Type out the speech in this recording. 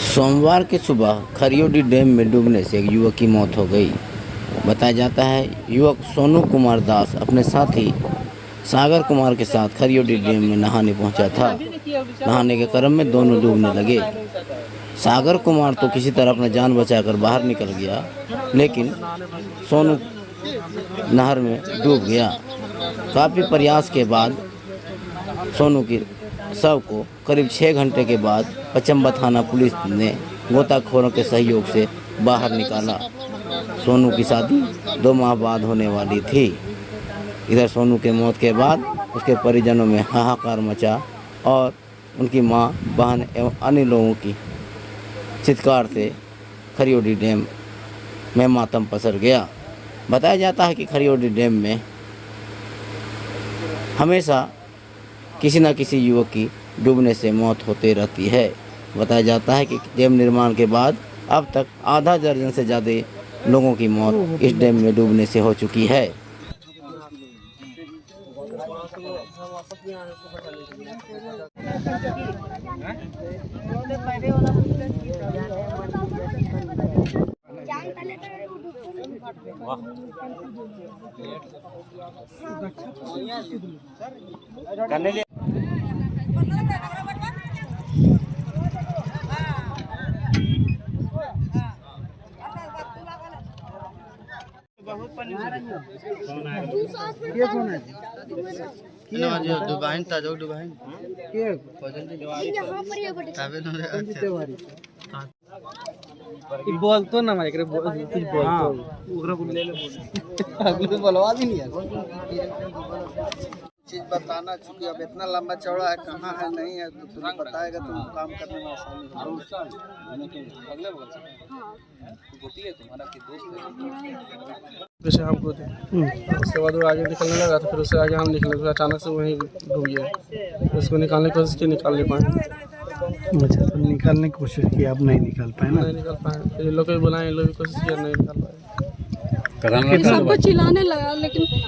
सोमवार की सुबह खरियोडी डैम में डूबने से एक युवक की मौत हो गई। बताया जाता है युवक सोनू कुमार दास अपने साथी सागर कुमार के साथ खरियोडी डैम में नहाने पहुंचा था। नहाने के क्रम में दोनों डूबने लगे। सागर कुमार तो किसी तरह अपना जान बचाकर बाहर निकल गया, लेकिन सोनू नहर में डूब गया। काफ़ी प्रयास के बाद सोनू की शव को करीब 6 घंटे के बाद पचम्बा थाना पुलिस ने गोताखोरों के सहयोग से बाहर निकाला। सोनू की शादी 2 माह बाद होने वाली थी। इधर सोनू के मौत के बाद उसके परिजनों में हाहाकार मचा और उनकी मां, बहन एवं अन्य लोगों की चित्कार से खरियोडी डैम में मातम पसर गया। बताया जाता है कि खरियोडी डैम में हमेशा किसी न किसी युवक की डूबने से मौत होती रहती है। बताया जाता है कि डैम निर्माण के बाद अब तक आधा दर्जन से ज़्यादा लोगों की मौत इस डैम में डूबने से हो चुकी है। बोलतो ना मैं कुछ बोलतो ले ले अगले बोलवा भी नहीं है चीज बताना, चूंकि अब इतना लंबा चौड़ा है, कहाँ है नहीं है, तो तुम्हें बताएगा तो काम करने में आसानी होगी। अगले बगल से गोती है तुम्हारा कि दोस्त है जैसे हमको थे। उसके बाद वो आगे निकलने लगा तो फिर उससे आगे हम निकले तो अचानक से वहीं डूब गया। उसको निकालने की कोशिश की, निकाल नहीं पाए। अच्छा, तो निकालने की कोशिश की, आप नहीं निकाल पाए ना? नहीं निकाल पाए। फिर ये लोग भी बुलाए, ये लोग भी कोशिश किया, नहीं निकाल पाए। सबको चिल्लाने लगा, लेकिन